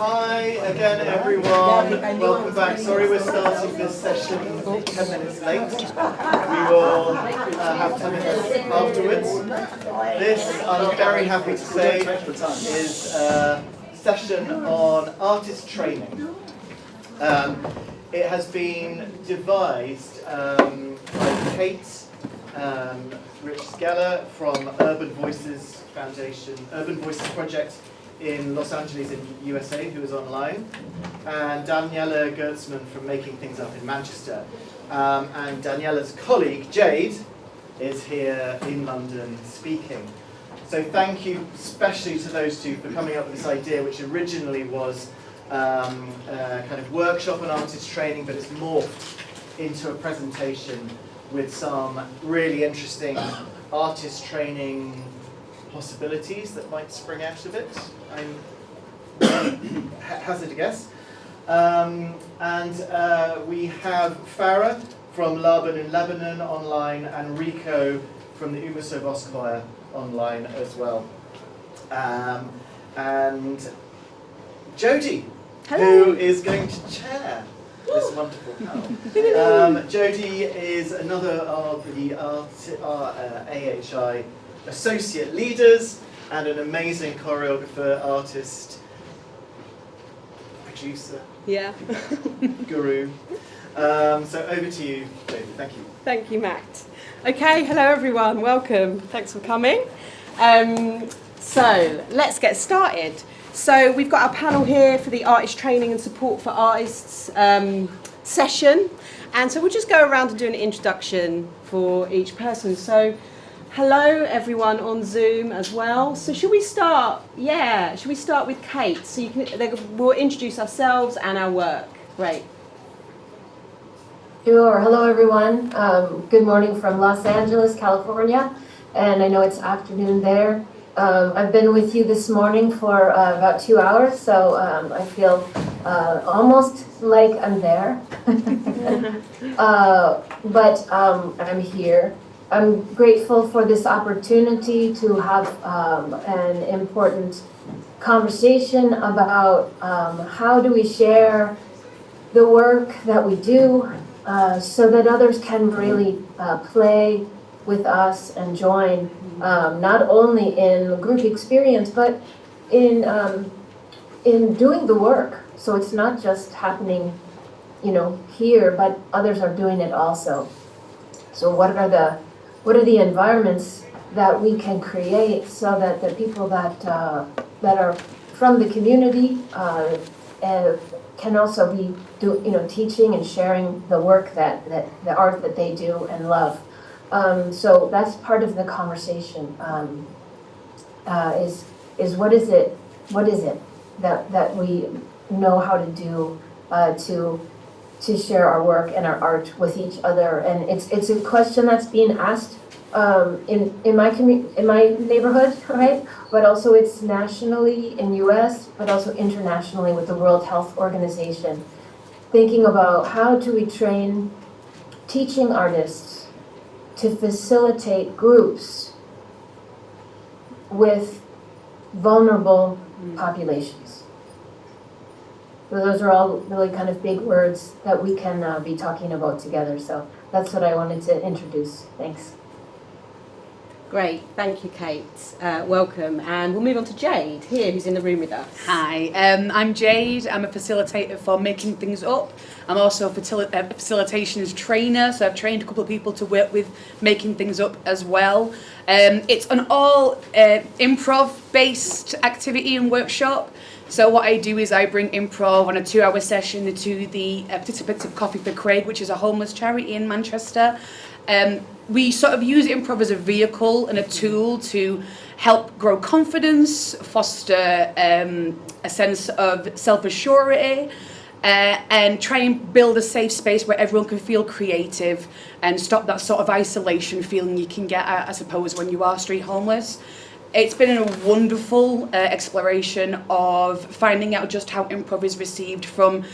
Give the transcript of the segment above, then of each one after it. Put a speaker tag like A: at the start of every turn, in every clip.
A: Hi again, everyone. Welcome back. Sorry we're starting this session 10 minutes late. We will have 10 minutes afterwards. This, I'm very happy to say, is a session on artist training. It has been devised by Kate Rich Skeller from Urban Voices Foundation, Urban Voices Project in Los Angeles in USA, who is online, and Daniela Gertzman from Making Things Up in Manchester. And Daniela's colleague, Jade, is here in London speaking. So thank you especially to those two for coming up with this idea, which originally was a kind of workshop on artist training, but it's morphed into a presentation with some really interesting artist training possibilities that might spring out of it. I'm hazard a guess. And we have Farah from Laban in Lebanon online, and Rico from the Umusov Choir online as well. And Jodie, who is going to chair this wonderful panel. Jodie is another of the AHI associate leaders and an amazing choreographer, artist, producer, guru. So over to you, Jodie. Thank you.
B: Thank you, Matt. Okay, hello everyone, welcome. Thanks for coming. So let's get started. So we've got our panel here for the Artist Training and Support for Artists session. And so we'll just go around and do an introduction for each person. So hello everyone on Zoom as well. So should we start? Yeah, should we start with Kate? So we'll introduce ourselves and our work. Great.
C: Sure. Hello everyone. Good morning from Los Angeles, California. And I know it's afternoon there. I've been with you this morning for about 2 hours, so I feel almost like I'm there. But I'm here. I'm grateful for this opportunity to have an important conversation about how do we share the work that we do so that others can really play with us and join, not only in group experience, but in doing the work. So it's not just happening, here, but others are doing it also. So what are the environments that we can create so that the people that are from the community can also be teaching and sharing the work that the art that they do and love. So that's part of the conversation. Is what is it that we know how to do to share our work and our art with each other? And it's a question that's being asked in my neighborhood, right? But also it's nationally in U.S., but also internationally with the World Health Organization, thinking about how do we train teaching artists to facilitate groups with vulnerable populations. So those are all really kind of big words that we can be talking about together. So that's what I wanted to introduce. Thanks.
B: Great, thank you, Kate. Welcome, and we'll move on to Jade here, who's in the room with us.
D: Hi, I'm Jade. I'm a facilitator for Making Things Up. I'm also a facilitations trainer, so I've trained a couple of people to work with Making Things Up as well. It's an all improv-based activity and workshop. So what I do is I bring improv on a 2-hour session to the participants of Coffee for Craig, which is a homeless charity in Manchester. We sort of use improv as a vehicle and a tool to help grow confidence, foster a sense of self-assurity, and try and build a safe space where everyone can feel creative and stop that sort of isolation feeling you can get, I suppose, when you are street homeless. It's been a wonderful exploration of finding out just how improv is received from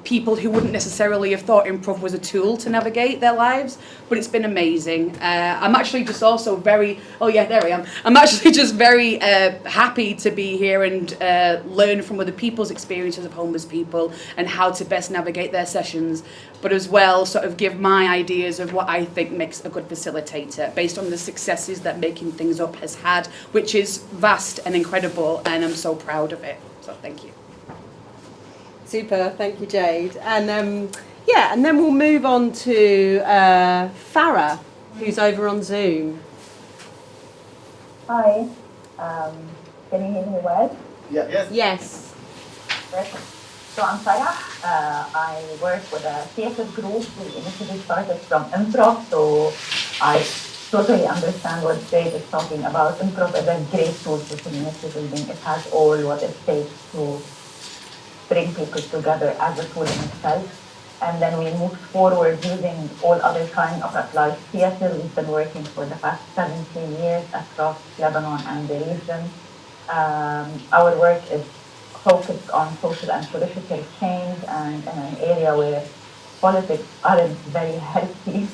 D: people who wouldn't necessarily have thought improv was a tool to navigate their lives, but it's been amazing. I'm actually just also very, oh yeah, there I am. I'm actually just very happy to be here and learn from other people's experiences of homeless people and how to best navigate their sessions, but as well sort of give my ideas of what I think makes a good facilitator based on the successes that Making Things Up has had, which is vast and incredible, and I'm so proud of it. So thank you.
B: Super, thank you, Jade. And yeah, and then we'll move on to Farah, who's over on Zoom.
E: Hi, can you hear me well?
A: Yeah. Yes.
B: Yes.
E: Perfect. So I'm Farah. I work with a theatre group. We initially started from improv, so I totally understand what Jade is talking about. Improv is a great tool for community building. It has all what it takes to bring people together as a tool in itself. And then we moved forward using all other kinds of applied theatre. We've been working for the past 17 years across Lebanon and the region. Our work is focused on social and political change, and in an area where politics aren't very healthy.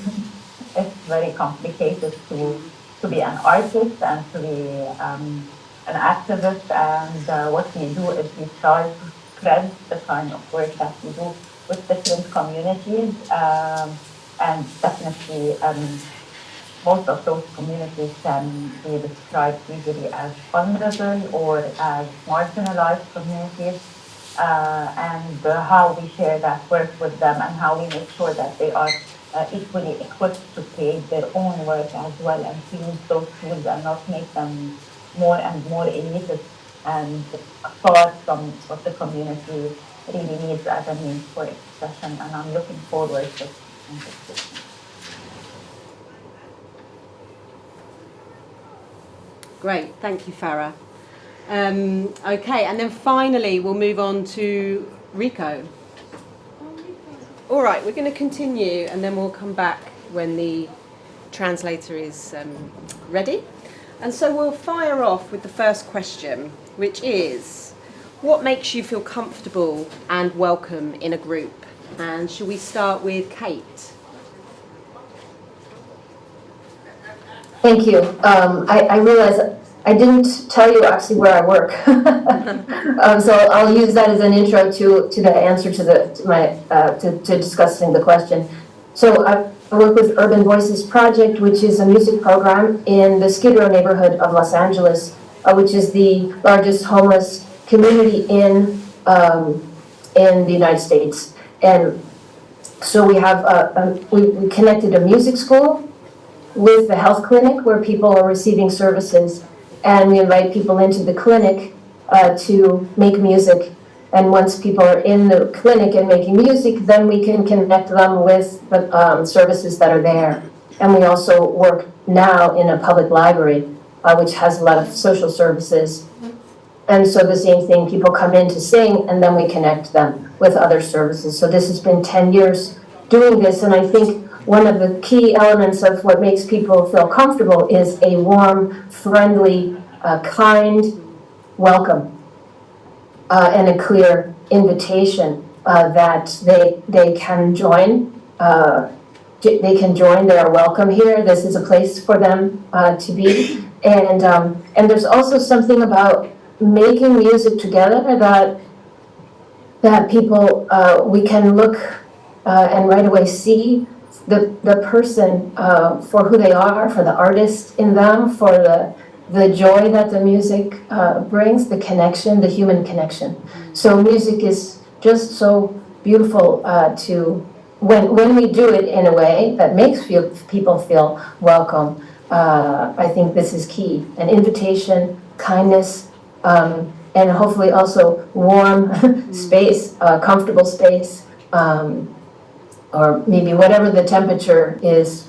E: It's very complicated to be an artist and to be an activist. And what we do is we try to spread the kind of work that we do with different communities, and definitely most of those communities can be described usually as vulnerable or as marginalized communities, and how we share that work with them and how we make sure that they are equally equipped to create their own work as well, and to use those tools and not make them more and more elitist and far from what the community really needs as a means for expression. And I'm looking forward to this conversation.
B: Great, thank you, Farah. Okay, and then finally we'll move on to Rico. All right, we're going to continue and then we'll come back when the translator is ready. And so we'll fire off with the first question, which is, what makes you feel comfortable and welcome in a group? And shall we start with Kate?
C: Thank you. I realize I didn't tell you actually where I work, so I'll use that as an intro to the answer to discussing the question. So I work with Urban Voices Project, which is a music program in the Skid Row neighborhood of Los Angeles, which is the largest homeless community in the United States. And so we have we connected a music school with the health clinic where people are receiving services, and we invite people into the clinic to make music. And once people are in the clinic and making music, then we can connect them with the services that are there. And we also work now in a public library, which has a lot of social services. And so the same thing, people come in to sing, and then we connect them with other services. So this has been 10 years doing this, and I think one of the key elements of what makes people feel comfortable is a warm, friendly, kind welcome, and a clear invitation that they can join. They can join. They are welcome here. This is a place for them to be. And there's also something about making music together that people we can look and right away see the person for who they are, for the artist in them, for the joy that the music brings, the connection, the human connection. So music is just so beautiful to when we do it in a way that makes people feel welcome. I think this is key: an invitation, kindness, and hopefully also warm space, comfortable space. Or maybe whatever the temperature is,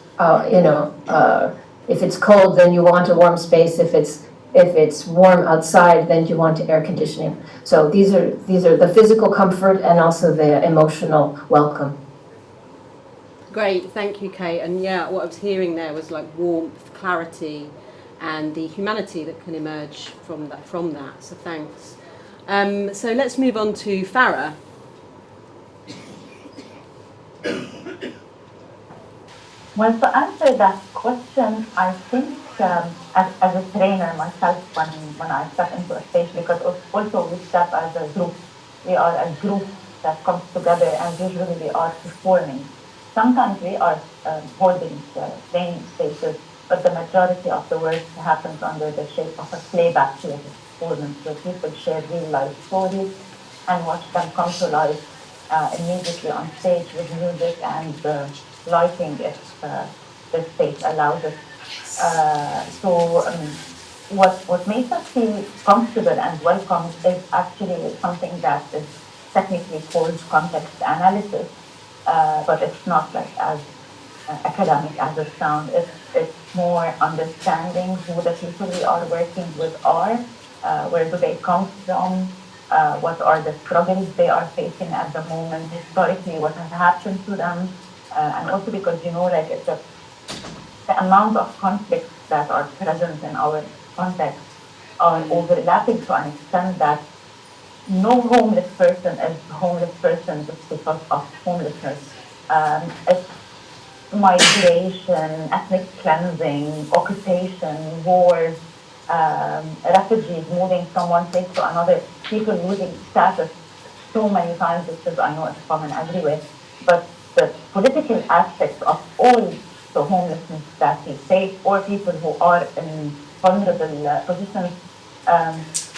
C: if it's cold, then you want a warm space. If it's warm outside, then you want air conditioning. So these are the physical comfort and also the emotional welcome.
B: Great, thank you, Kate. And yeah, what I was hearing there was like warmth, clarity, and the humanity that can emerge from that. So thanks. So let's move on to Farah.
E: Well, to answer that question, I think as a trainer myself, when I step into a stage, because also we step as a group, we are a group that comes together, and usually we are performing. Sometimes we are holding training spaces, but the majority of the work happens under the shape of a playback theatre performance, where people share real life stories and watch them come to life immediately on stage with music and lighting if the space allows it. What makes us feel comfortable and welcome is actually something that is technically called context analysis, but it's not like as academic as it sounds. It's more understanding who the people we are working with are, where do they come from, what are the struggles they are facing at the moment, historically what has happened to them, and also because, like it's the amount of conflicts that are present in our context are overlapping to an extent that no homeless person is a homeless person just because of homelessness. It's migration, ethnic cleansing, occupation, wars, refugees moving from one place to another, people losing status so many times, because I know it's common everywhere. But the political aspects of all the homelessness that we face, or people who are in vulnerable positions,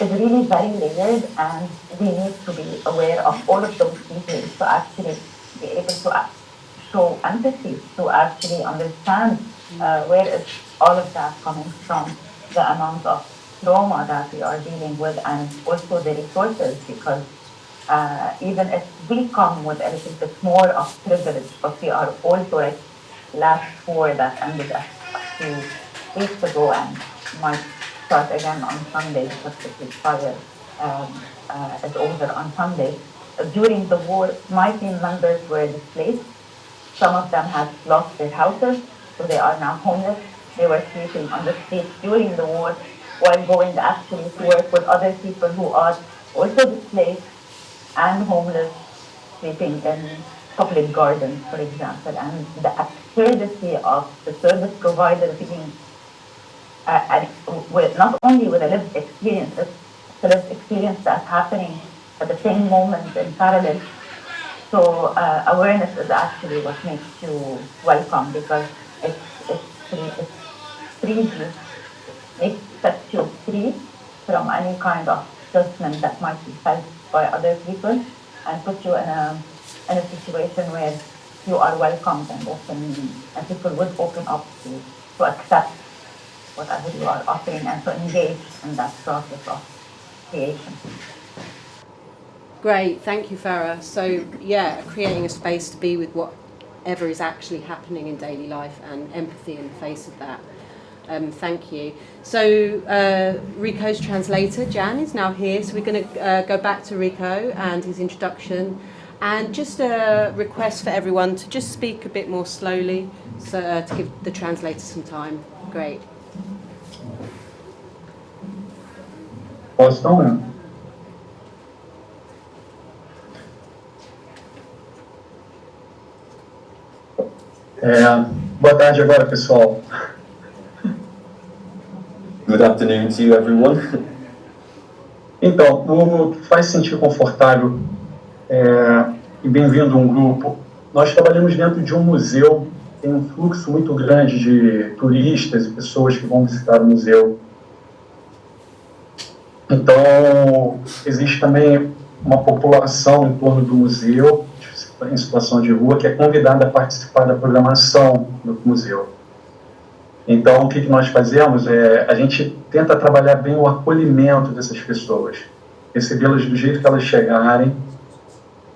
E: is really very layered, and we need to be aware of all of those details to actually be able to show empathy, to actually understand where is all of that coming from, the amount of trauma that we are dealing with, and also the resources, because even if we come with a little bit more of privilege, but we are also like last four that ended a few weeks ago and might start again on Sunday because the ceasefire is over on Sunday. During the war, my team members were displaced. Some of them had lost their houses, so they are now homeless. They were sleeping on the streets during the war while going actually to work with other people who are also displaced and homeless, sleeping in public gardens, for example. And the absurdity of the service provider being, not only with a lived experience, it's a lived experience that's happening at the same moment in parallel. So awareness is actually what makes you welcome, because it frees you, it sets you free from any kind of judgment that might be felt by other people, and puts you in a situation where you are welcomed and open, and people would open up to accept whatever you are offering and to engage in that process of creation.
B: Great, thank you, Farah. So, yeah, creating a space to be with whatever is actually happening in daily life, and empathy in the face of that. Thank you. So, Rico's translator, Jan, is now here. So we're going to go back to Rico and his introduction. And just a request for everyone to just speak a bit more slowly, so to give the translator some time. Great.
F: Posso? Boa tarde agora, pessoal.
G: Good afternoon to you, everyone.
F: Então, no Faz Sentir Confortável e Bem-vindo a um Grupo, nós trabalhamos dentro de um museu, tem um fluxo muito grande de turistas e pessoas que vão visitar o museu. Então, existe também uma população em torno do museu, em situação de rua, que é convidada a participar da programação do museu. Então, o que nós fazemos a gente tenta trabalhar bem o acolhimento dessas pessoas, recebê-las do jeito que elas chegarem,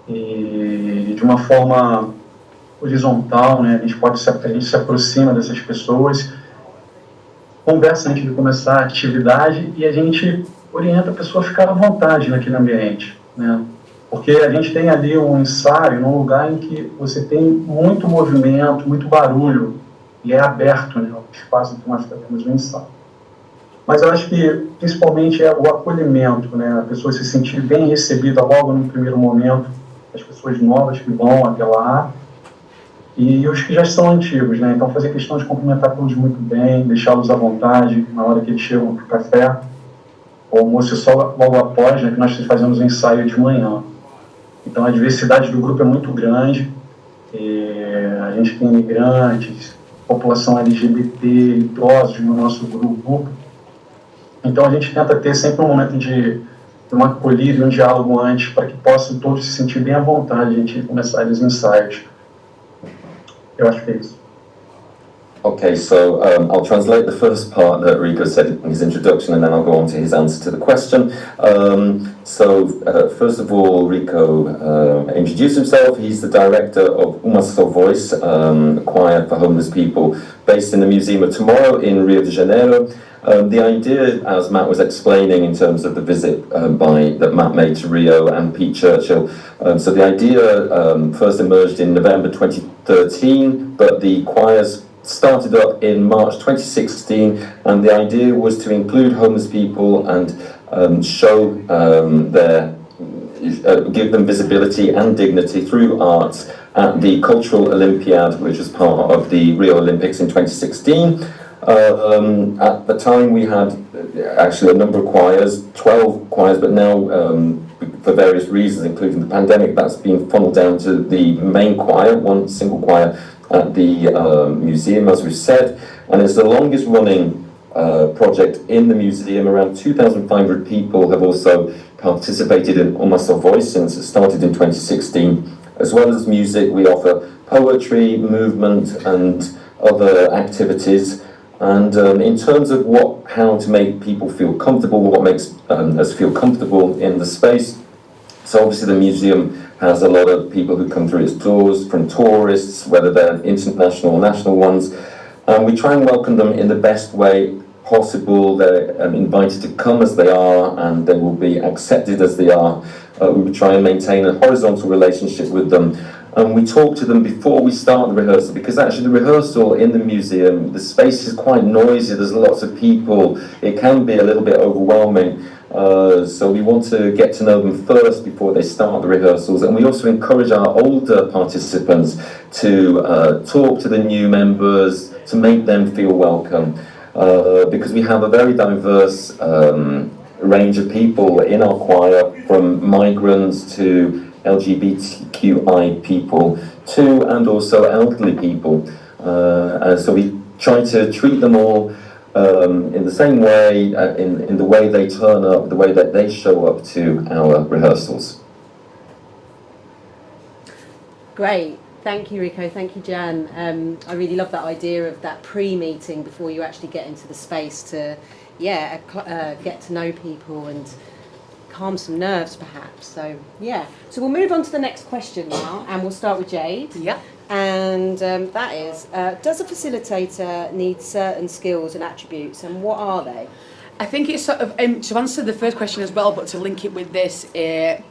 F: e de uma forma horizontal, né? A gente se aproxima dessas pessoas, conversa antes de começar a atividade, e a gente orienta a pessoa a ficar à vontade naquele ambiente, né? Porque a gente tem ali um ensaio num lugar em que você tem muito movimento, muito barulho, e é aberto, né, o espaço em que nós fazemos o ensaio. Mas eu acho que, principalmente, é o acolhimento, né? A pessoa se sentir bem recebida logo no primeiro momento, as pessoas novas que vão até lá, e os que já são antigos, né? Então, fazer questão de cumprimentar todos muito bem, deixá-los à vontade na hora que eles chegam para o café. O almoço é só logo após, né? Que nós fazemos o ensaio de manhã. Então, a diversidade do grupo é muito grande. A gente tem imigrantes, população LGBT, idosos no nosso grupo. Então, a gente tenta ter sempre um momento de uma acolhida e um diálogo antes, para que possam todos se sentir bem à vontade de a gente começar os ensaios. Eu acho que é isso.
G: Okay, so I'll translate the first part that Rico said in his introduction, and then I'll go on to his answer to the question. First of all, Rico introduced himself. He's the director of Uma Só Voz, a choir for homeless people based in the Museum of Tomorrow in Rio de Janeiro. The idea, as Matt was explaining in terms of the visit that Matt made to Rio and Pete Churchill, so the idea first emerged in November 2013, but the choirs started up in March 2016, and the idea was to include homeless people and show give them visibility and dignity through arts at the Cultural Olympiad, which was part of the Rio Olympics in 2016. At the time we had actually a number of choirs, 12 choirs, but now for various reasons, including the pandemic, that's been funneled down to the main choir, one single choir at the museum, as we've said, and it's the longest running project in the museum. Around 2,500 people have also participated in Uma Só Voz since it started in 2016. As well as music, we offer poetry, movement and other activities. And in terms of how to make people feel comfortable, what makes us feel comfortable in the space, so obviously the museum has a lot of people who come through its doors, from tourists, whether they're international or national ones, and we try and welcome them in the best way possible. They're invited to come as they are, and they will be accepted as they are. We try and maintain a horizontal relationship with them. And we talk to them before we start the rehearsal, because actually the rehearsal in the museum, the space is quite noisy, there's lots of people, it can be a little bit overwhelming. So we want to get to know them first before they start the rehearsals, and we also encourage our older participants to talk to the new members, to make them feel welcome, because we have a very diverse range of people in our choir, from migrants to LGBTQI people and also elderly people. So we try to treat them all in the same way, in the way they turn up, the way that they show up to our rehearsals.
B: Great. Thank you, Rico. Thank you, Jan. I really love that idea of that pre-meeting before you actually get into the space to, get to know people and calm some nerves, perhaps. So we'll move on to the next question now, and we'll start with Jade.
D: Yeah.
B: And that is, does a facilitator need certain skills and attributes, and what are they?
D: I think it's sort of, to answer the first question as well, but to link it with this,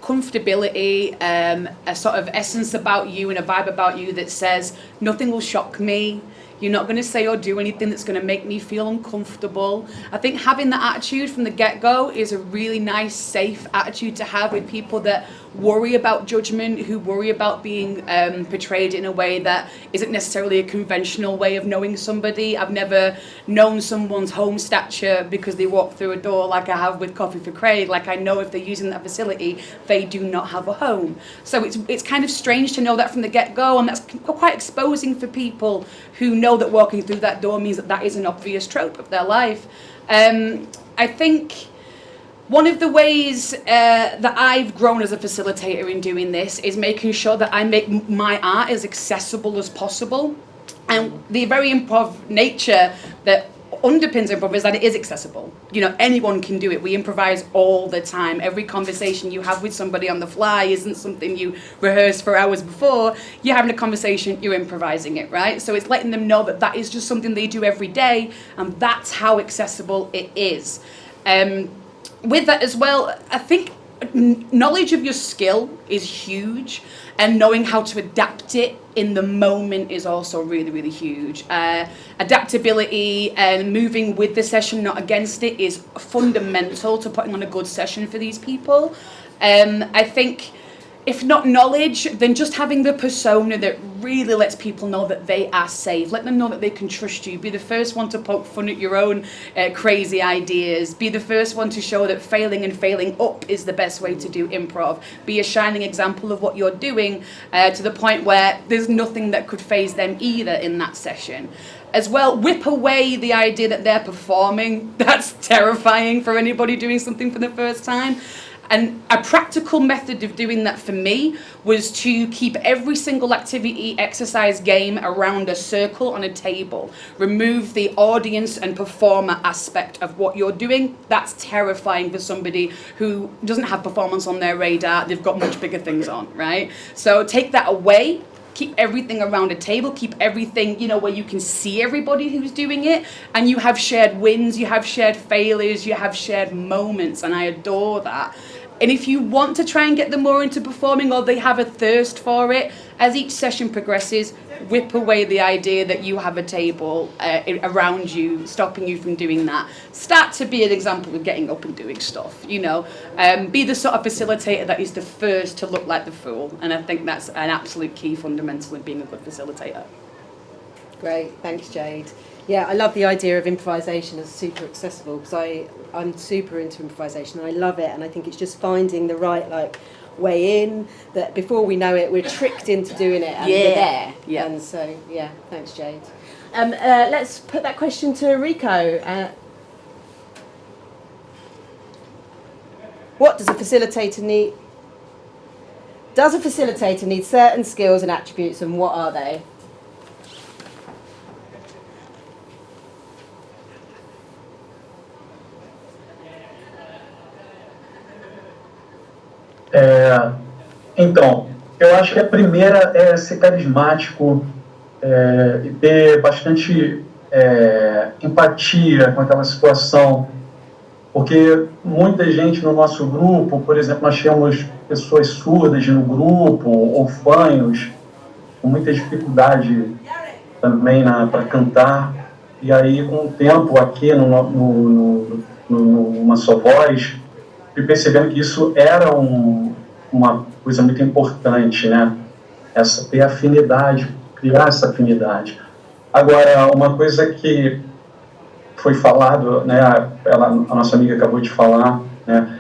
D: comfortability, a sort of essence about you and a vibe about you that says, nothing will shock me. You're not going to say or do anything that's going to make me feel uncomfortable. I think having that attitude from the get-go is a really nice, safe attitude to have with people that worry about judgment, who worry about being portrayed in a way that isn't necessarily a conventional way of knowing somebody. I've never known someone's home stature because they walk through a door like I have with Coffee for Craig. Like, I know if they're using that facility, they do not have a home. So it's kind of strange to know that from the get-go, and that's quite exposing for people who know that walking through that door means that is an obvious trope of their life. I think one of the ways that I've grown as a facilitator in doing this is making sure that I make my art as accessible as possible. And the very improv nature that underpins improv is that it is accessible. You know, anyone can do it. We improvise all the time. Every conversation you have with somebody on the fly isn't something you rehearse for hours before. You're having a conversation, you're improvising it, right? So it's letting them know that is just something they do every day, and that's how accessible it is. With that as well, I think knowledge of your skill is huge, and knowing how to adapt it in the moment is also really, really huge. Adaptability and moving with the session, not against it, is fundamental to putting on a good session for these people. I think if not knowledge, then just having the persona that really lets people know that they are safe. Let them know that they can trust you. Be the first one to poke fun at your own crazy ideas. Be the first one to show that failing and failing up is the best way to do improv. Be a shining example of what you're doing to the point where there's nothing that could faze them either in that session. As well, whip away the idea that they're performing. That's terrifying for anybody doing something for the first time. And a practical method of doing that for me was to keep every single activity, exercise, game around a circle on a table. Remove the audience and performer aspect of what you're doing. That's terrifying for somebody who doesn't have performance on their radar. They've got much bigger things on, right? So take that away. Keep everything around a table, keep everything, where you can see everybody who's doing it, and you have shared wins, you have shared failures, you have shared moments, and I adore that. And if you want to try and get them more into performing, or they have a thirst for it, as each session progresses, whip away the idea that you have a table around you, stopping you from doing that. Start to be an example of getting up and doing stuff, Be the sort of facilitator that is the first to look like the fool. And I think that's an absolute key fundamental in being a good facilitator.
B: Great, thanks Jade. Yeah, I love the idea of improvisation as super accessible, because I'm super into improvisation and I love it, and I think it's just finding the right way in, that before we know it we're tricked into doing it and we're there.
D: Yeah.
B: And so thanks Jade. Let's put that question to Rico. What does a facilitator need? Does a facilitator need certain skills and attributes, and what are they?
F: Então, eu acho que a primeira é ser carismático e ter bastante empatia com aquela situação, porque muita gente no nosso grupo, por exemplo, nós tínhamos pessoas surdas no grupo, ou fanhos, com muita dificuldade também para cantar, e aí com o tempo aqui numa só voz, fui percebendo que isso era uma coisa muito importante, né? Ter afinidade, criar essa afinidade. Agora, uma coisa que foi falado, né? A nossa amiga acabou de falar, né?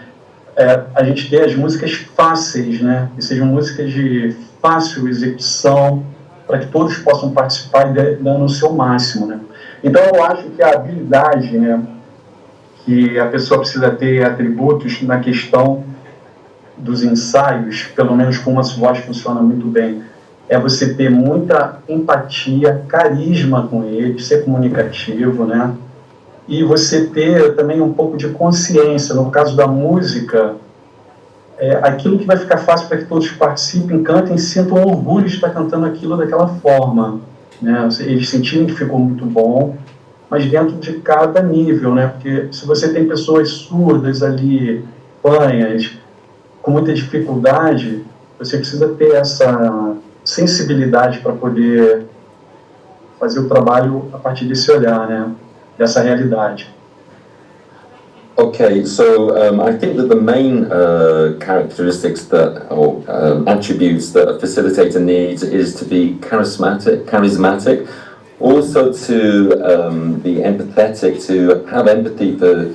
F: A gente ter as músicas fáceis, né? Que sejam músicas de fácil execução, para que todos possam participar dando o seu máximo, né? Então, eu acho que a habilidade, né? Que a pessoa precisa ter atributos na questão dos ensaios, pelo menos como a sua voz funciona muito bem, é você ter muita empatia, carisma com ele, ser comunicativo, né? E você ter também um pouco de consciência. No caso da música, aquilo que vai ficar fácil para que todos participem, cantem, sintam orgulho de estar cantando aquilo daquela forma, né? Eles sentirem que ficou muito bom, mas dentro de cada nível, né? Porque se você tem pessoas surdas ali, fanhas, com muita dificuldade, você precisa ter essa sensibilidade para poder fazer o trabalho a partir desse olhar, né? Dessa realidade.
G: Okay, so I think that the main characteristics or attributes that a facilitator needs is to be charismatic, also to be empathetic, to have empathy for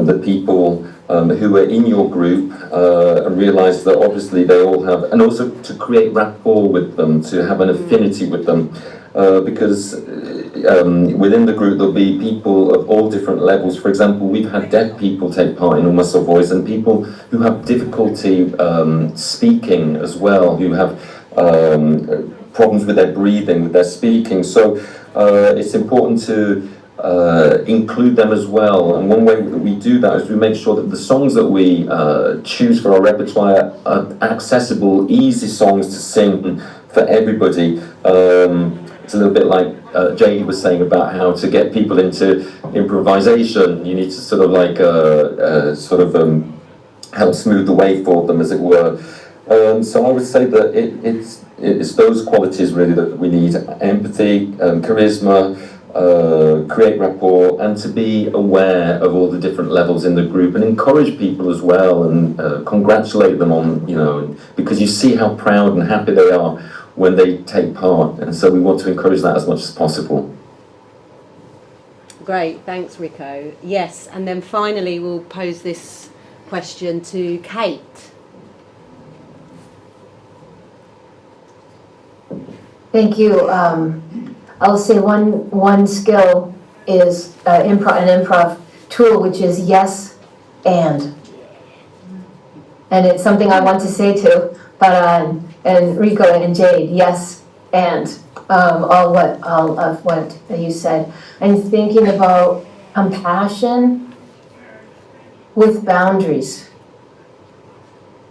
G: the people who are in your group and realize that obviously they all have, and also to create rapport with them, to have an affinity with them, because within the group there'll be people of all different levels. For example, we've had deaf people take part in Almost a Voice, and people who have difficulty speaking as well, who have problems with their breathing, with their speaking. So it's important to include them as well, and one way that we do that is we make sure that the songs that we choose for our repertoire are accessible, easy songs to sing for everybody. It's a little bit like Jade was saying about how to get people into improvisation. You need to sort of help smooth the way for them, as it were. So I would say that it's those qualities really that we need: empathy, charisma, create rapport, and to be aware of all the different levels in the group, and encourage people as well, and congratulate them on, because you see how proud and happy they are when they take part, and so we want to encourage that as much as possible.
B: Great, thanks Rico. Yes, and then finally we'll pose this question to Kate.
C: Thank you. I'll say one skill is an improv tool, which is yes and it's something I want to say to Farah and Rico and Jade. Yes and all of what you said. I'm thinking about compassion with boundaries.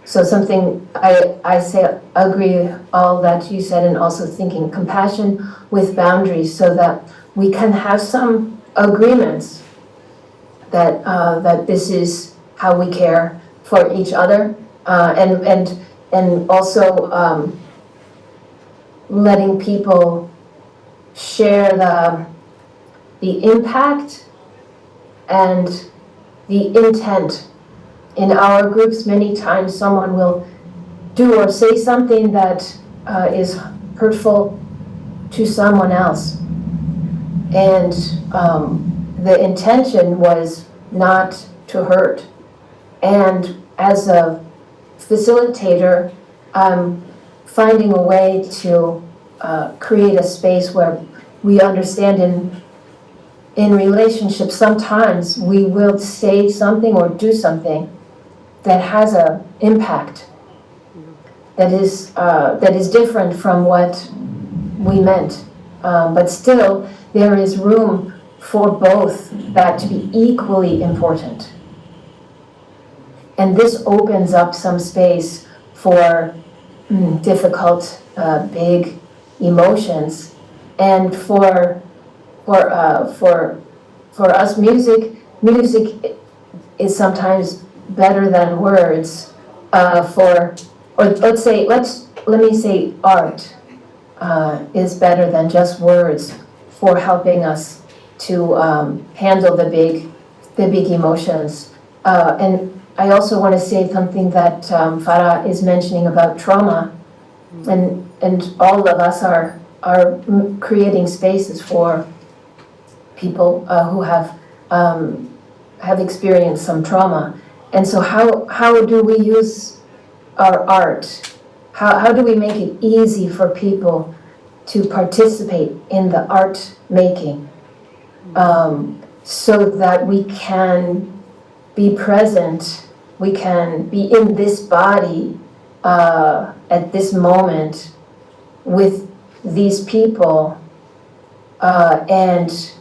C: So something I say agree all that you said, and also thinking compassion with boundaries, so that we can have some agreements that that this is how we care for each other, and also letting people share the impact and the intent. In our groups, many times someone will do or say something that is hurtful to someone else. And the intention was not to hurt. And as a facilitator, I'm finding a way to create a space where we understand in relationships, sometimes we will say something or do something that has an impact that is different from what we meant, but still there is room for both that to be equally important. And this opens up some space for difficult, big emotions, and for us, music is sometimes better than words. Let me say art is better than just words for helping us to handle the big emotions. And I also want to say something that Farah is mentioning about trauma, and all of us are creating spaces for people who have experienced some trauma. And so how do we use our art? How do we make it easy for people to participate in the art making, so that we can be present, we can be in this body at this moment with these people, and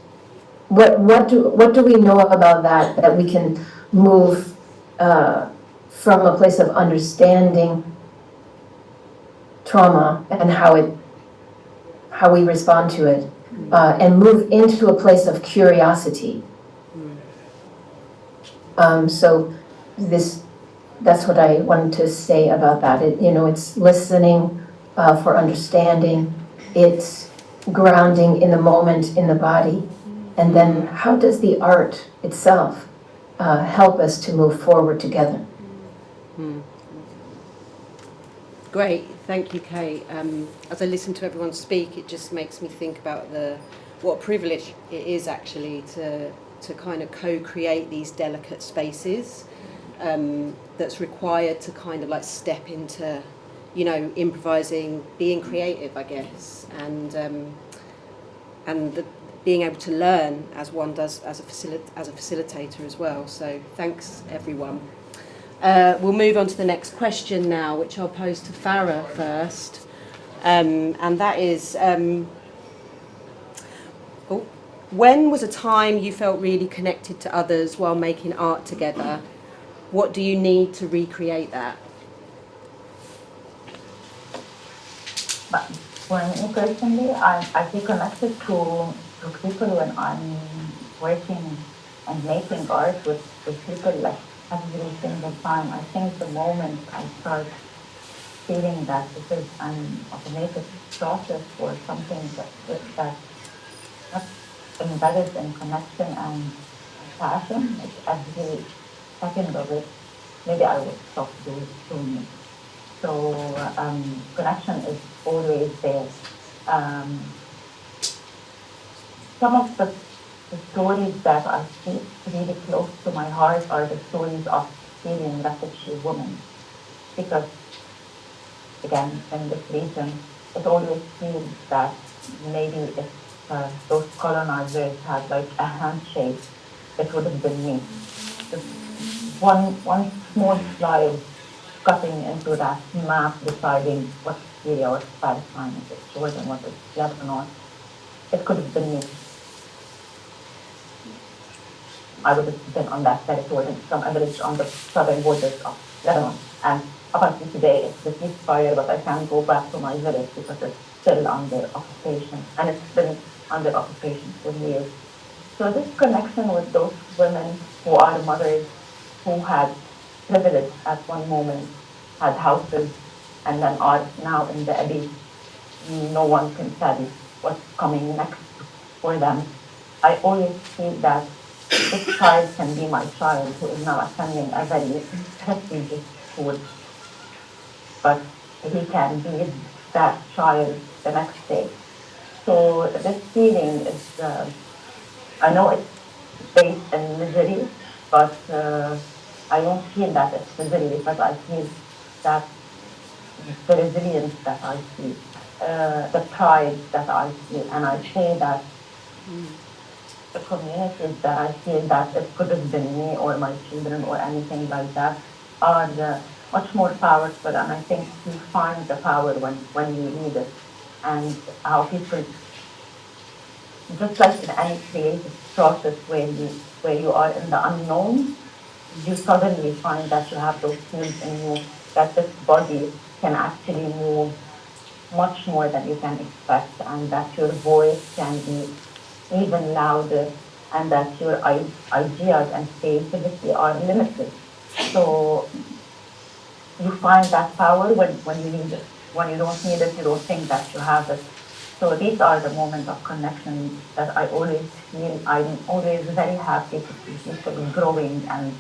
C: what do we know about that we can move from a place of understanding trauma and how we respond to it, and move into a place of curiosity. So that's what I wanted to say about that. It's listening for understanding. It's grounding in the moment, in the body. And then how does the art itself help us to move forward together?
B: Great, thank you, Kate. As I listen to everyone speak, it just makes me think about what a privilege it is actually to kind of co-create these delicate spaces that's required to kind of like step into, improvising, being creative, I guess, and being able to learn as one does as a facilitator as well. So thanks, everyone. We'll move on to the next question now, which I'll pose to Farah first, and that is, when was a time you felt really connected to others while making art together? What do you need to recreate that?
E: But for me personally, I feel connected to people when I'm working and making art with people like every single time. I think the moment I start feeling that this is an automated process or something that's not embedded in connection and passion, like every second of it, maybe I will stop doing it. So connection is always there. Some of the stories that I keep really close to my heart are the stories of Syrian refugee women, because again, in this region, it always feels that maybe if those colonizers had like a handshake, it would have been me. Just one small slide cutting into that map, deciding what Syria, what Palestine, what is Jordan, what is Lebanon, it could have been me. I would have been on that territory, from a village on the southern borders of Lebanon. And up until today, it's the ceasefire, but I can't go back to my village because it's still under occupation. And it's been under occupation for years. So this connection with those women who are mothers, who had privilege at one moment, had houses, and then are now in the abyss, no one can tell what's coming next for them. I always feel that this child can be my child who is now attending a very prestigious school, but he can be that child the next day. So this feeling is, I know it's based in misery, but I don't feel that it's misery because I feel that the resilience that I feel, the pride that I feel, and I say that the communities that I feel that it could have been me or my children or anything like that are much more powerful, and I think you find the power when you need it, and how people, just like in any creative process where you are in the unknown, you suddenly find that you have those skills in you, that this body can actually move much more than you can expect, and that your voice can be even louder, and that your ideas and creativity are limited. So you find that power when you need it. When you don't need it, you don't think that you have it. So these are the moments of connection that I always feel. I'm always very happy to see people growing and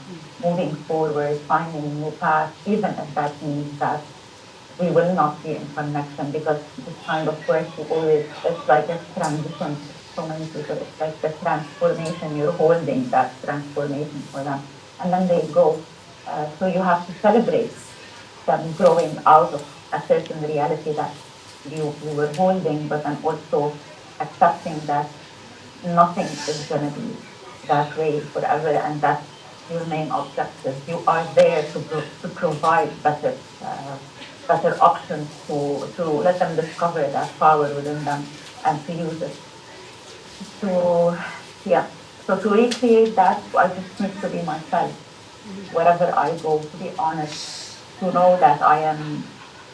E: moving forward, finding new paths, even if that means that we will not be in connection, because this kind of work you always, it's like a transition for so many people. It's like the transformation, you're holding that transformation for them, and then they go. So you have to celebrate them growing out of a certain reality that you were holding, but then also accepting that nothing is going to be that way forever, and that's your main objective. You are there to provide better options, to let them discover that power within them and to use it. So yeah, so to recreate that, I just need to be myself wherever I go, to be honest, to know that I am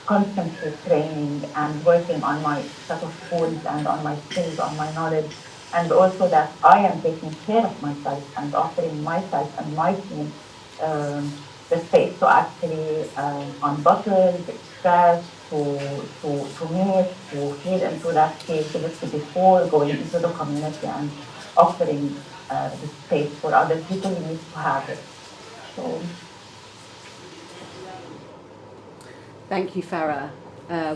E: constantly training and working on my set of skills and on my skills, on my knowledge, and also that I am taking care of myself and offering myself and my team the space to actually unbuckle, express, to meet, to feel into that creativity before going into the community and offering the space for other people who need to have it. So.
B: Thank you, Farah.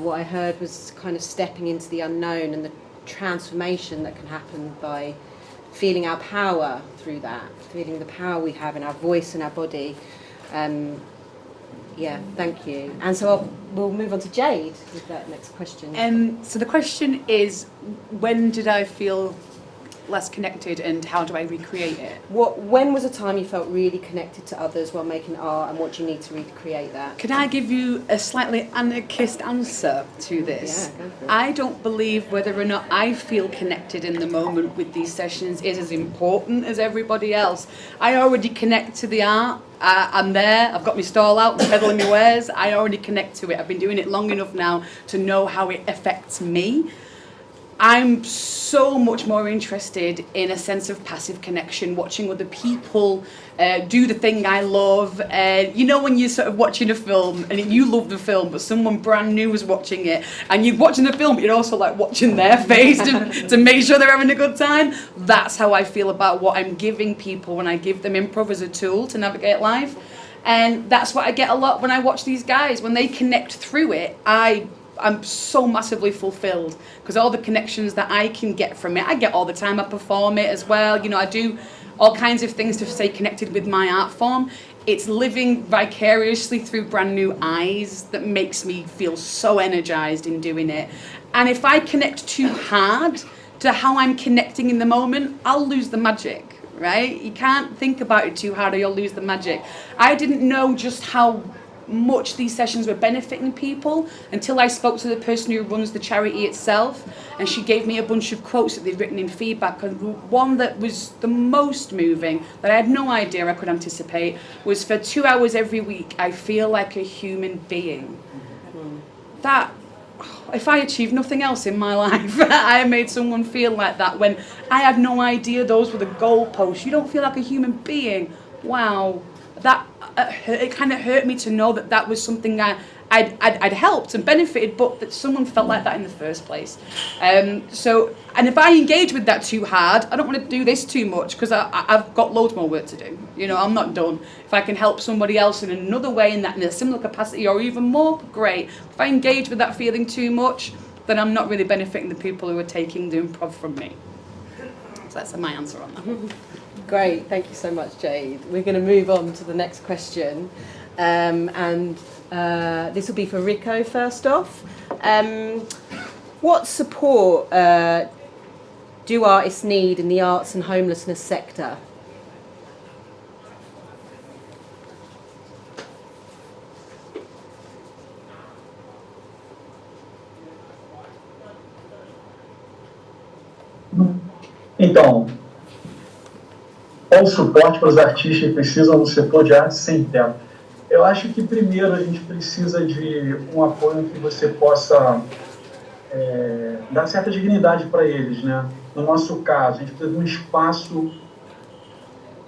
B: What I heard was kind of stepping into the unknown and the transformation that can happen by feeling our power through that, feeling the power we have in our voice and our body. Yeah, thank you. And so we'll move on to Jade with that next question.
D: So the question is, when did I feel less connected, and how do I recreate it?
B: When was a time you felt really connected to others while making art, and what do you need to recreate that?
D: Can I give you a slightly anarchist answer to this?
B: Yeah, go for it.
D: I don't believe whether or not I feel connected in the moment with these sessions is as important as everybody else. I already connect to the art. I'm there, I've got my stall out, I'm peddling my wares, I already connect to it. I've been doing it long enough now to know how it affects me. I'm so much more interested in a sense of passive connection, watching other people do the thing I love. You know, when you're sort of watching a film and you love the film, but someone brand new is watching it, and you're watching the film, but you're also like watching their face to make sure they're having a good time. That's how I feel about what I'm giving people when I give them improv as a tool to navigate life. And that's what I get a lot when I watch these guys. When they connect through it, I'm so massively fulfilled because all the connections that I can get from it, I get all the time. I perform it as well. You know, I do all kinds of things to stay connected with my art form. It's living vicariously through brand new eyes that makes me feel so energized in doing it. And if I connect too hard to how I'm connecting in the moment, I'll lose the magic, right? You can't think about it too hard or you'll lose the magic. I didn't know just how much these sessions were benefiting people until I spoke to the person who runs the charity itself, and she gave me a bunch of quotes that they'd written in feedback, and one that was the most moving that I had no idea I could anticipate was, for 2 hours every week I feel like a human being. That, if I achieved nothing else in my life, I made someone feel like that when I had no idea those were the goalposts. You don't feel like a human being. Wow. That it kind of hurt me to know that that was something I'd helped and benefited, but that someone felt like that in the first place. And if I engage with that too hard, I don't want to do this too much because I've got loads more work to do. You know, I'm not done. If I can help somebody else in another way, in a similar capacity or even more, great. If I engage with that feeling too much, then I'm not really benefiting the people who are taking the improv from me. So that's my answer on that.
B: Great, thank you so much, Jade. We're going to move on to the next question, and this will be for Rico first off. What support do artists need in the arts and homelessness sector?
F: Então, qual o suporte para os artistas que precisam do setor de arte sem teto? Eu acho que primeiro a gente precisa de um apoio que você possa dar certa dignidade para eles, né? No nosso caso, a gente precisa de um espaço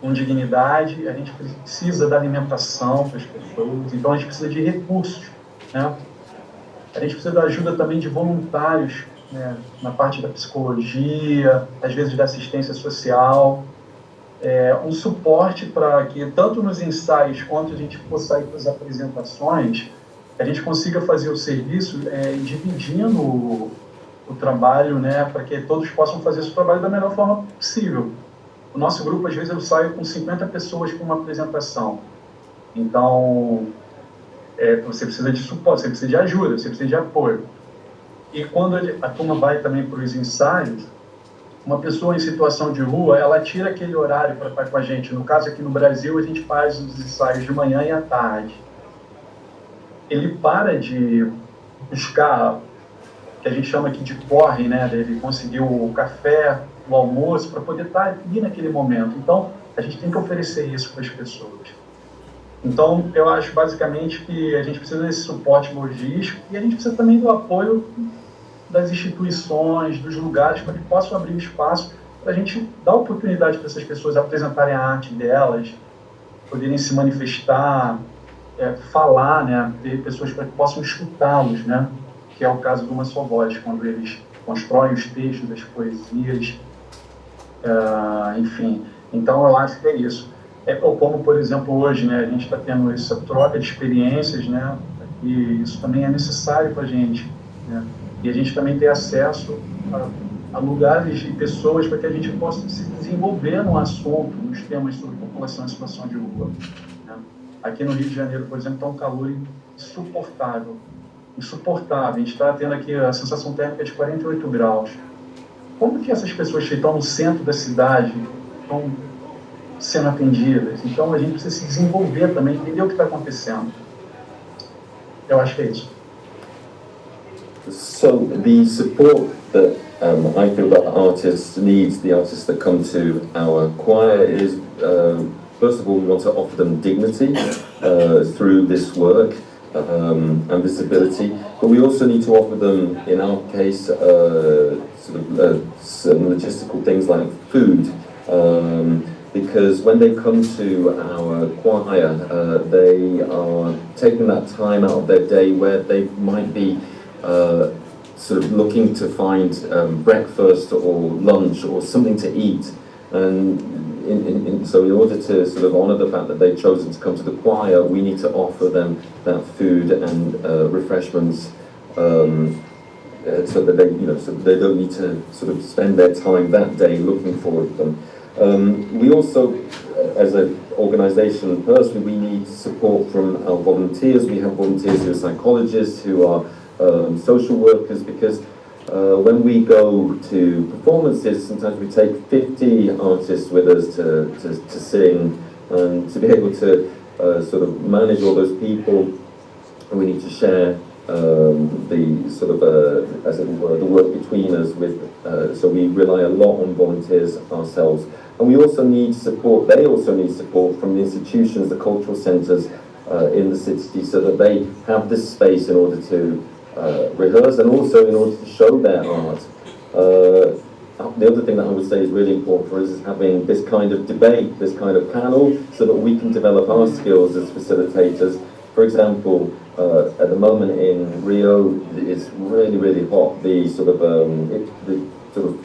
F: com dignidade, a gente precisa da alimentação para as pessoas, então a gente precisa de recursos, né? A gente precisa da ajuda também de voluntários, né? Na parte da psicologia, às vezes da assistência social, um suporte para que, tanto nos ensaios quanto a gente for sair para as apresentações, a gente consiga fazer o serviço dividindo o trabalho, né, para que todos possam fazer esse trabalho da melhor forma possível. O nosso grupo, às vezes, eu saio com 50 pessoas para uma apresentação. Então, você precisa de suporte, você precisa de ajuda, você precisa de apoio. E quando a turma vai também para os ensaios, uma pessoa em situação de rua, ela tira aquele horário para estar com a gente. No caso, aqui no Brasil, a gente faz os ensaios de manhã e à tarde. Ele para de buscar, que a gente chama aqui de corre, né? Ele conseguiu o café, o almoço, para poder estar ali naquele momento. Então, a gente tem que oferecer isso para as pessoas. Então, eu acho basicamente que a gente precisa desse suporte logístico e a gente precisa também do apoio das instituições, dos lugares, para que possam abrir espaço para a gente dar oportunidade para essas pessoas apresentarem a arte delas, poderem se manifestar, falar, né, ter pessoas para que possam escutá-los, né, que é o caso do Uma Só Voz, quando eles constroem os textos, as poesias, enfim. Então, eu acho que é isso. Como, por exemplo, hoje, né, a gente está tendo essa troca de experiências, né, e isso também é necessário para a gente, né, e a gente também ter acesso a lugares e pessoas para que a gente possa se desenvolver no assunto, nos temas sobre população em situação de rua, né. Aqui no Rio de Janeiro, por exemplo, está um calor insuportável. A gente está tendo aqui a sensação térmica de 48 graus. Como que essas pessoas que estão no centro da cidade estão sendo atendidas? Então a gente precisa se desenvolver também, entender o que está acontecendo. Eu acho que é isso.
G: So the support that I feel that artists need, the artists that come to our choir, is first of all we want to offer them dignity through this work. and visibility, but we also need to offer them, in our case, some logistical things like food, because when they come to our choir, they are taking that time out of their day where they might be sort of looking to find breakfast or lunch or something to eat, and so in order to sort of honour the fact that they've chosen to come to the choir, we need to offer them that food and refreshments, so that so they don't need to sort of spend their time that day looking for them. We also, as an organisation, personally, we need support from our volunteers. We have volunteers who are psychologists, who are social workers, because when we go to performances, sometimes we take 50 artists with us to sing, and to be able to sort of manage all those people, we need to share the sort of, as it were, the work between us with, so we rely a lot on volunteers ourselves. And we also need support, they also need support from the institutions, the cultural centres in the city, so that they have this space in order to rehearse and also in order to show their art. The other thing that I would say is really important for us is having this kind of debate, this kind of panel, so that we can develop our skills as facilitators. For example, at the moment in Rio, it's really, really hot. The sort of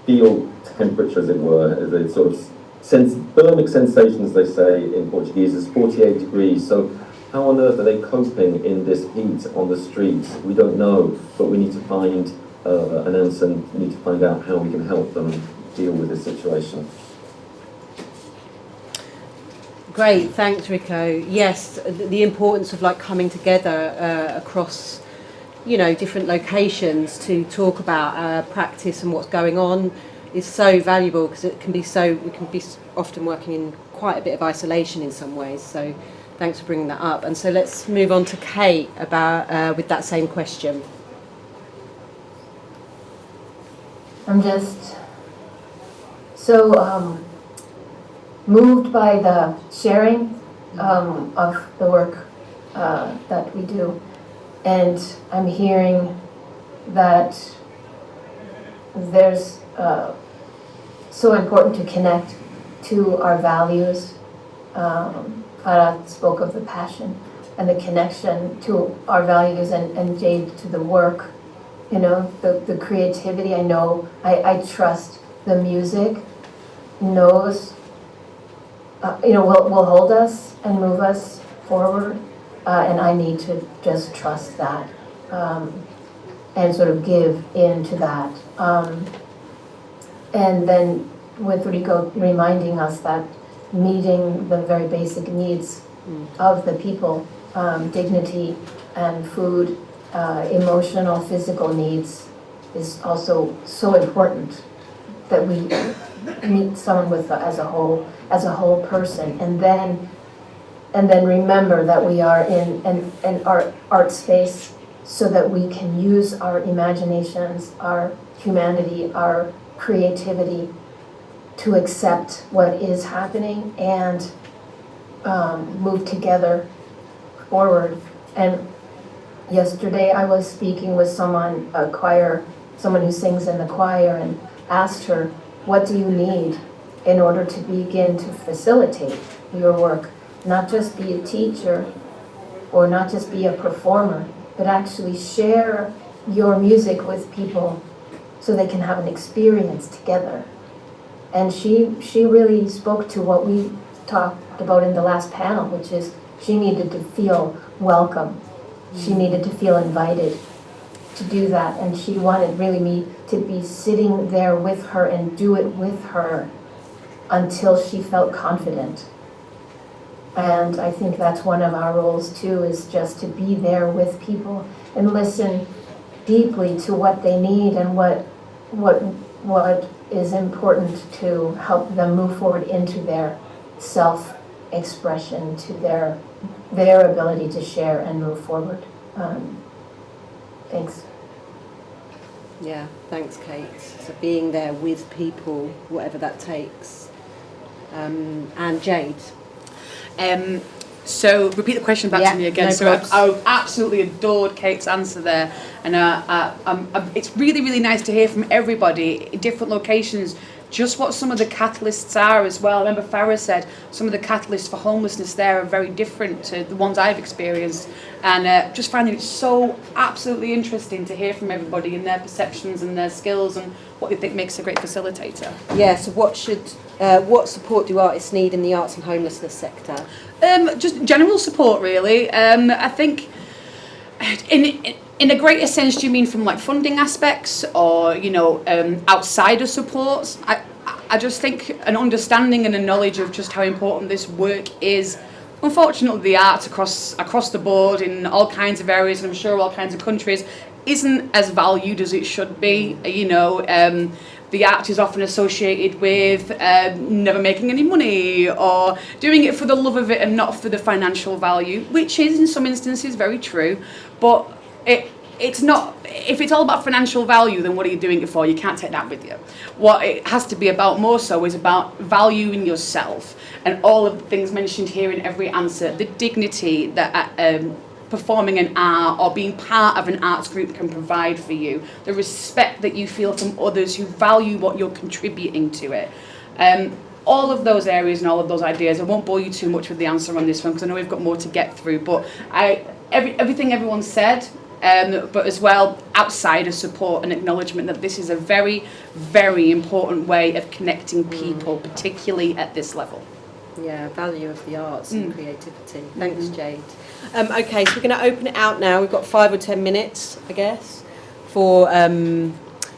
G: field temperature, as it were, the sort of thermic sensation, as they say in Portuguese, is 48 degrees. So how on earth are they coping in this heat on the streets? We don't know, but we need to find an answer, and we need to find out how we can help them deal with this situation.
B: Great, thanks, Rico. Yes, the importance of like coming together across, different locations to talk about practice and what's going on is so valuable, because we can be often working in quite a bit of isolation in some ways. So thanks for bringing that up. And so let's move on to Kate about with that same question.
C: I'm just so moved by the sharing of the work that we do. And I'm hearing that there's so important to connect to our values. Farah spoke of the passion and the connection to our values, and Jade to the work, the creativity. I trust the music knows, will hold us and move us forward. And I need to just trust that and sort of give into that. And then with Rico reminding us that meeting the very basic needs of the people, dignity and food, emotional, physical needs, is also so important, that we meet someone with as a whole person, and then remember that we are in an art space, so that we can use our imaginations, our humanity, our creativity to accept what is happening and move together forward. And yesterday I was speaking with someone who sings in the choir, and asked her, what do you need in order to begin to facilitate your work? Not just be a teacher or not just be a performer, but actually share your music with people so they can have an experience together. And she really spoke to what we talked about in the last panel, which is she needed to feel welcome. She needed to feel invited to do that. And she wanted really me to be sitting there with her and do it with her until she felt confident. And I think that's one of our roles too, is just to be there with people and listen deeply to what they need and what is important to help them move forward into their self-expression, to their ability to share and move forward. Thanks.
B: Yeah, thanks, Kate. So being there with people, whatever that takes. And Jade.
D: So repeat the question back
B: Yeah,
D: to me again.
B: no
D: So
B: probs.
D: I absolutely adored Kate's answer there, and it's really, really nice to hear from everybody in different locations just what some of the catalysts are as well. I remember Farah said some of the catalysts for homelessness there are very different to the ones I've experienced, and just finding it so absolutely interesting to hear from everybody and their perceptions and their skills and what they think makes a great facilitator.
B: Yeah, so what support do artists need in the arts and homelessness sector?
D: Just general support, really. I think in a greater sense, do you mean from like funding aspects or, you know, outsider supports? I just think an understanding and a knowledge of just how important this work is. Unfortunately, the arts across the board in all kinds of areas, and I'm sure all kinds of countries, isn't as valued as it should be. You know, the art is often associated with never making any money or doing it for the love of it and not for the financial value, which is in some instances very true. But it's not, if it's all about financial value, then what are you doing it for? You can't take that with you. What it has to be about more so is about valuing yourself and all of the things mentioned here in every answer, the dignity that performing an art or being part of an arts group can provide for you, the respect that you feel from others who value what you're contributing to it. All of those areas and all of those ideas, I won't bore you too much with the answer on this one because I know we've got more to get through, but everything everyone said, but as well outsider support and acknowledgement that this is a very, very important way of connecting people, particularly at this level.
B: Yeah, value of the arts and creativity. Thanks, Jade. Okay, so we're going to open it out now. We've got 5 or 10 minutes, I guess, for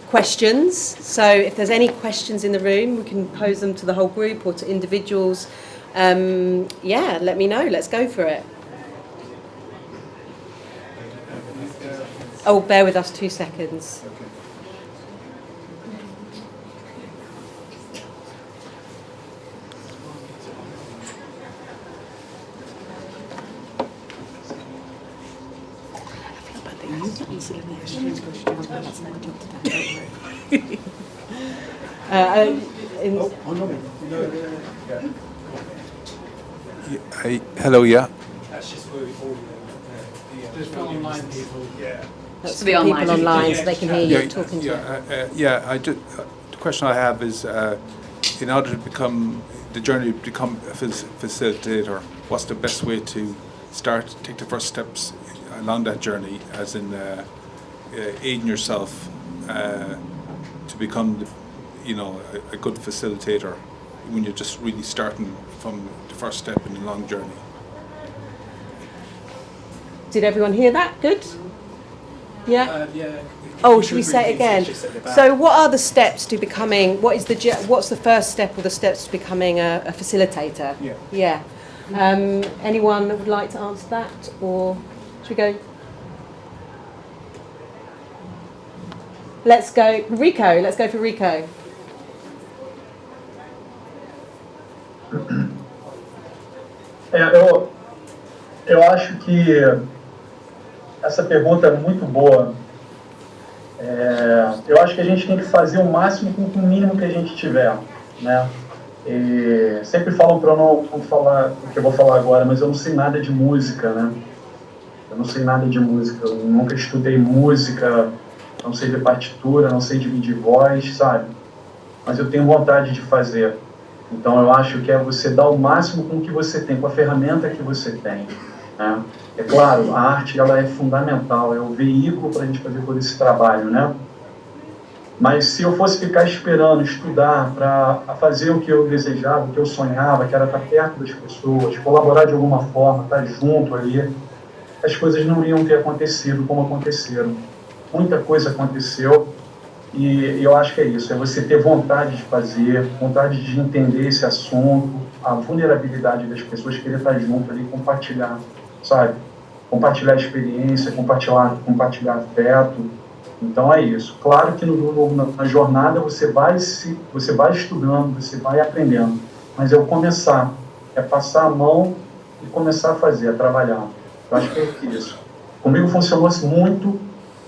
B: questions. So if there's any questions in the room, we can pose them to the whole group or to individuals. Yeah, let me know. Let's go for it. Oh, bear with us 2 seconds.
H: Hello, yeah.
A: That's just for online people. Yeah.
B: That's
D: For the
B: for
D: online
B: people
D: people.
B: online, so they can hear you talking to you.
H: The question I have is, in order to become the journey to become a facilitator, what's the best way to start, take the first steps along that journey, as in aiding yourself to become, a good facilitator when you're just really starting from the first step in a long journey?
B: Did everyone hear that? Good? Yeah?
A: Yeah.
B: Oh, should we say it again? So what are the steps to becoming, what's the first step or the steps to becoming a facilitator?
H: Yeah.
B: Yeah. Anyone that would like to answer that, or should we go? Let's go, Rico, let's go for Rico.
F: Eu acho que essa pergunta é muito boa. Eu acho que a gente tem que fazer o máximo com o mínimo que a gente tiver, né? E sempre falam para eu não falar o que eu vou falar agora, mas eu não sei nada de música, né? Eu não sei nada de música, eu nunca estudei música, não sei de partitura, não sei dividir voz, sabe? Mas eu tenho vontade de fazer. Então eu acho que é você dar o máximo com o que você tem, com a ferramenta que você tem, né? É claro, a arte ela é fundamental, é o veículo para a gente fazer todo esse trabalho, né? Mas se eu fosse ficar esperando, estudar para fazer o que eu desejava, o que eu sonhava, que era estar perto das pessoas, colaborar de alguma forma, estar junto ali, as coisas não iriam ter acontecido como aconteceram. Muita coisa aconteceu e eu acho que é isso, é você ter vontade de fazer, vontade de entender esse assunto, a vulnerabilidade das pessoas, querer estar junto ali, compartilhar, sabe? Compartilhar experiência, compartilhar afeto. Então é isso. Claro que na jornada você vai estudando, você vai aprendendo, mas é o começar, é passar a mão e começar a fazer, a trabalhar. Eu acho que é isso. Comigo funcionou muito.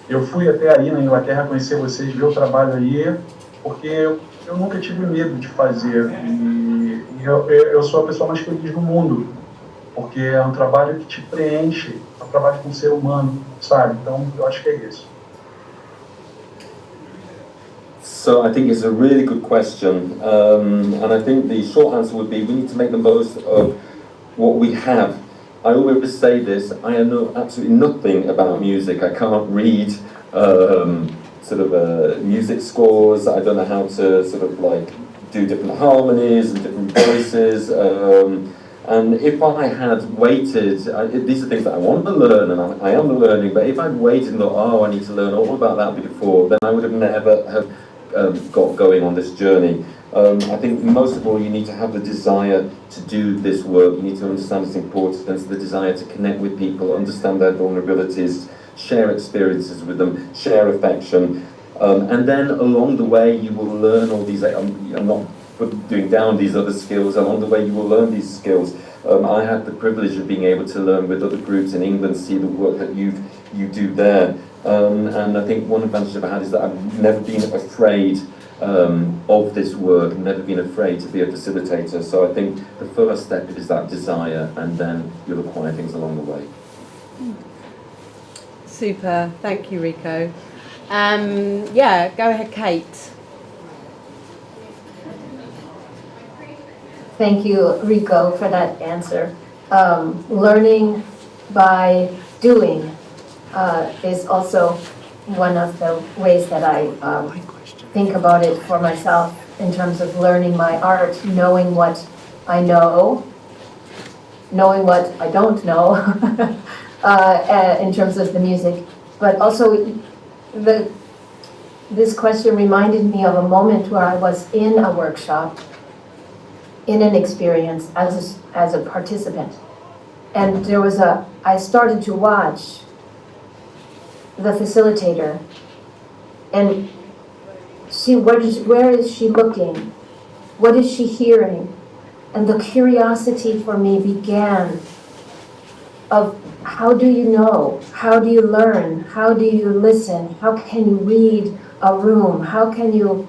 F: Eu fui até aí na Inglaterra conhecer vocês, ver o trabalho aí, porque eu nunca tive medo de fazer. E eu sou a pessoa mais feliz do mundo. porque é um trabalho que te preenche, é um trabalho com o ser humano, sabe? Então, eu acho que é isso.
G: So I think it's a really good question, and I think the short answer would be we need to make the most of what we have. I always say this, I know absolutely nothing about music. I can't read music scores. I don't know how to sort of like do different harmonies and different voices. And if I had waited, these are things that I want to learn and I am learning, but if I'd waited and thought, oh, I need to learn all about that before, then I would have never have got going on this journey. I think most of all you need to have the desire to do this work. You need to understand its importance, the desire to connect with people, understand their vulnerabilities, share experiences with them, share affection, and then along the way you will learn all these, I'm not doing down these other skills, along the way you will learn these skills. I had the privilege of being able to learn with other groups in England, see the work that you do there. And I think one advantage I've had is that I've never been afraid of this work, never been afraid to be a facilitator. So I think the first step is that desire, and then you'll acquire things along the way.
B: Super, thank you, Rico. Yeah, go ahead, Kate.
C: Thank you, Rico, for that answer. Learning by doing is also one of the ways that I think about it for myself in terms of learning my art, knowing what I know, knowing what I don't know in terms of the music. But also, this question reminded me of a moment where I was in a workshop, in an experience as a participant. And I started to watch the facilitator and see where is she looking? What is she hearing? And the curiosity for me began of how do you know? How do you learn? How do you listen? How can you read a room? How can you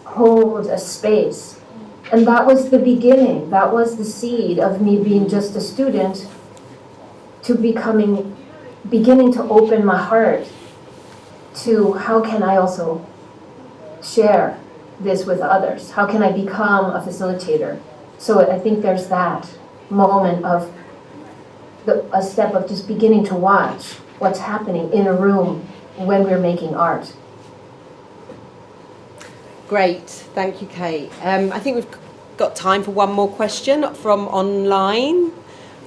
C: hold a space? And that was the beginning. That was the seed of me being just a student to beginning to open my heart to how can I also share this with others? How can I become a facilitator? So I think there's that moment of a step of just beginning to watch what's happening in a room when we're making art.
B: Great, thank you, Kate. I think we've got time for one more question from online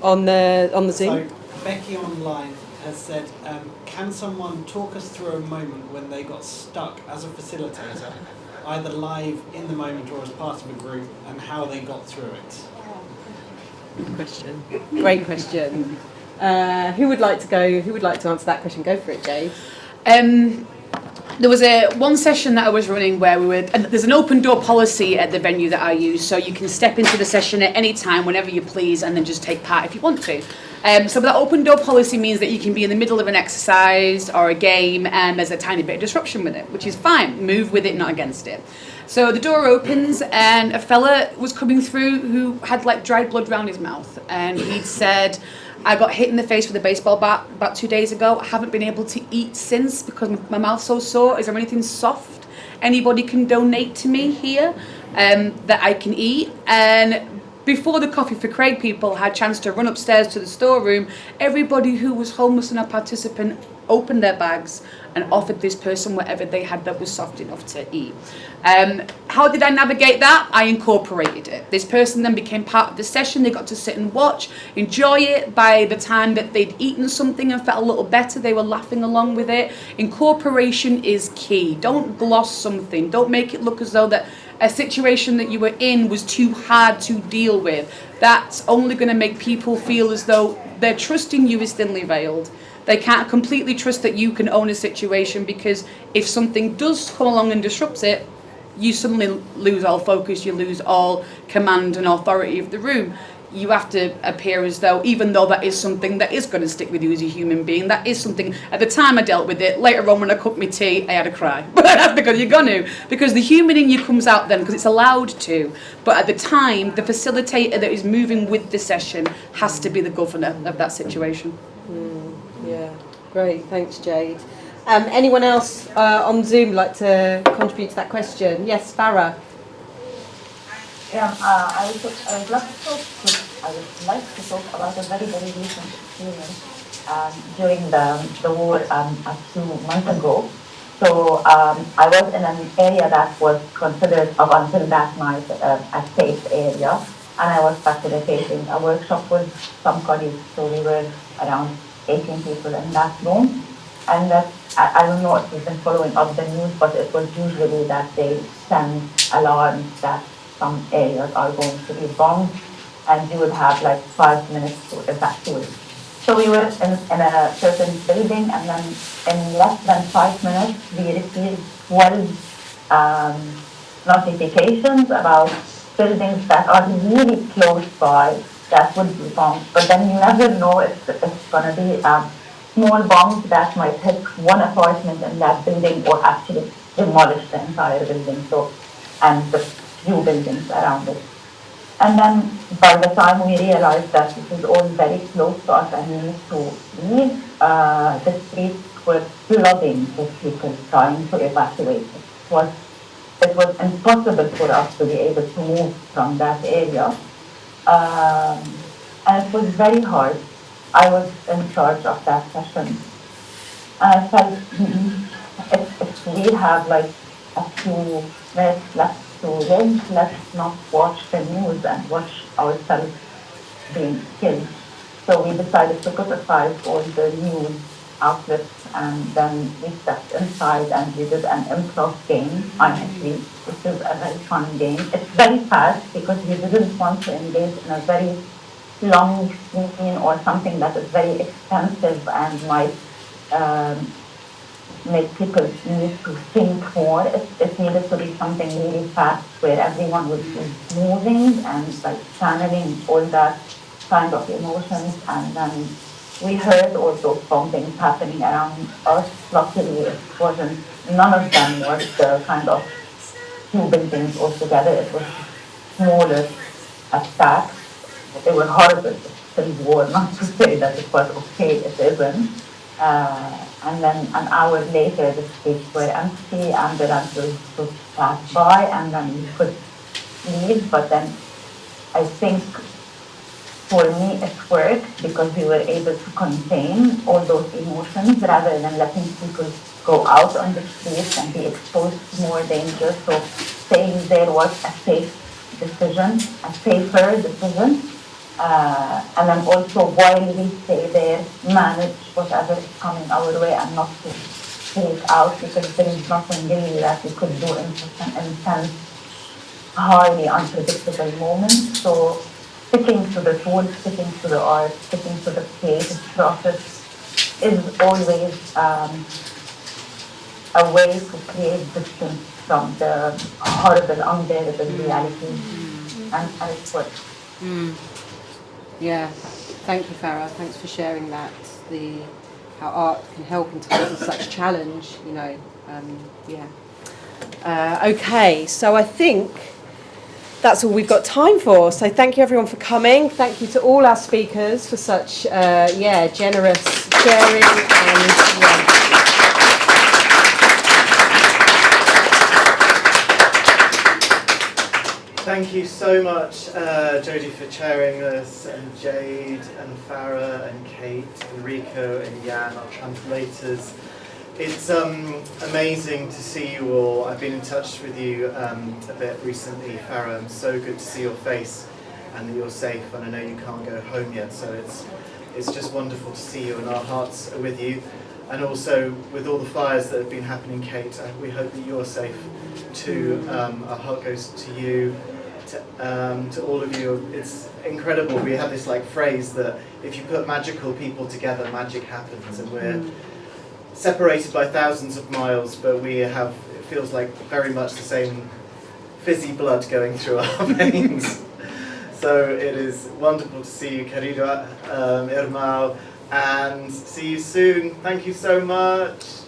B: on the Zoom.
I: So Becky online has said, can someone talk us through a moment when they got stuck as a facilitator, either live in the moment or as part of a group, and how they got through it?
B: Good question. Great question. Who would like to answer that question? Go for it, Jade.
D: There was one session that I was running where and there's an open door policy at the venue that I use, so you can step into the session at any time, whenever you please, and then just take part if you want to. So that open door policy means that you can be in the middle of an exercise or a game and there's a tiny bit of disruption with it, which is fine. Move with it, not against it. So the door opens and a fella was coming through who had like dried blood around his mouth, and he'd said, I got hit in the face with a baseball bat about 2 days ago. I haven't been able to eat since because my mouth's so sore. Is there anything soft anybody can donate to me here that I can eat? And before the Coffee for Craig people had a chance to run upstairs to the storeroom, everybody who was homeless and a participant opened their bags and offered this person whatever they had that was soft enough to eat. How did I navigate that? I incorporated it. This person then became part of the session. They got to sit and watch, enjoy it. By the time that they'd eaten something and felt a little better, they were laughing along with it. Incorporation is key. Don't gloss something. Don't make it look as though that a situation that you were in was too hard to deal with. That's only going to make people feel as though their trusting you is thinly veiled. They can't completely trust that you can own a situation, because if something does come along and disrupts it, you suddenly lose all focus, you lose all command and authority of the room. you have to appear as though, even though that is something that is going to stick with you as a human being, that is something, at the time I dealt with it, later on when I cooked my tea, I had a cry. But that's because you're going to, because the human in you comes out then, because it's allowed to. But at the time, the facilitator that is moving with the session has to be the governor of that situation.
B: Yeah, great, thanks Jade. Anyone else on Zoom like to contribute to that question? Yes, Farah.
E: Yeah, I would like to talk about a very, very recent experience during the war a few months ago. So I was in an area that was considered up until that night a safe area, and I was facilitating a workshop with some colleagues. So we were around 18 people in that room, and that I don't know if you've been following up the news, but it was usually that they send alarms that some areas are going to be bombed, and you would have like 5 minutes to evacuate. So we were in a certain building, and then in less than 5 minutes, we received 12 notifications about buildings that are really close by that would be bombed. But then you never know if it's going to be small bombs that might hit one apartment in that building or actually demolish the entire building. So, and the few buildings around it. And then by the time we realized that this is all very close to us and we need to leave, the streets were flooding with people trying to evacuate. It was impossible for us to be able to move from that area. And it was very hard. I was in charge of that session. And I felt if we have like a few minutes left to live, let's not watch the news and watch ourselves being killed. So we decided to put aside all the news outlets, and then we stepped inside and we did an improv game, honestly, which is a very fun game. It's very fast because we didn't want to engage in a very long scene or something that is very expensive and might make people need to think more. It needed to be something really fast where everyone would be moving and like channeling all that kind of emotions. And then we heard all those bombings happening around us. Luckily, it wasn't, none of them was the kind of few buildings altogether. It was smaller attacks. They were horrible. It's still war, not to say that it was okay, it isn't. And then an hour later, the streets were empty, ambulances would pass by, and then we could leave. But then I think for me it worked because we were able to contain all those emotions rather than letting people go out on the streets and be exposed to more danger. So staying there was a safe decision, a safer decision. And then also while we stay there, manage whatever is coming our way and not to freak out, because there is nothing really that we could do in such an intense, highly unpredictable moment. So sticking to the tools, sticking to the art, sticking to the creative process is always a way to create distance from the horrible, unbearable reality. And it works.
B: Yeah, thank you, Farah. Thanks for sharing that. How art can help in times of such challenge, you know. Okay, so I think that's all we've got time for. So thank you everyone for coming. Thank you to all our speakers for such generous sharing and
A: Thank you so much, Jodie, for chairing this, and Jade, and Farah, and Kate, and Rico, and Jan, our translators. It's amazing to see you all. I've been in touch with you a bit recently, Farah. I'm so good to see your face and that you're safe, and I know you can't go home yet, so it's just wonderful to see you, and our hearts are with you. And also with all the fires that have been happening, Kate, we hope that you're safe too. Our heart goes to you, to all of you. It's incredible. We have this like phrase that if you put magical people together, magic happens, and we're separated by thousands of miles, but we have, it feels like very much the same fizzy blood going through our veins. So it is wonderful to see you, querido Irmão, and see you soon. Thank you so much.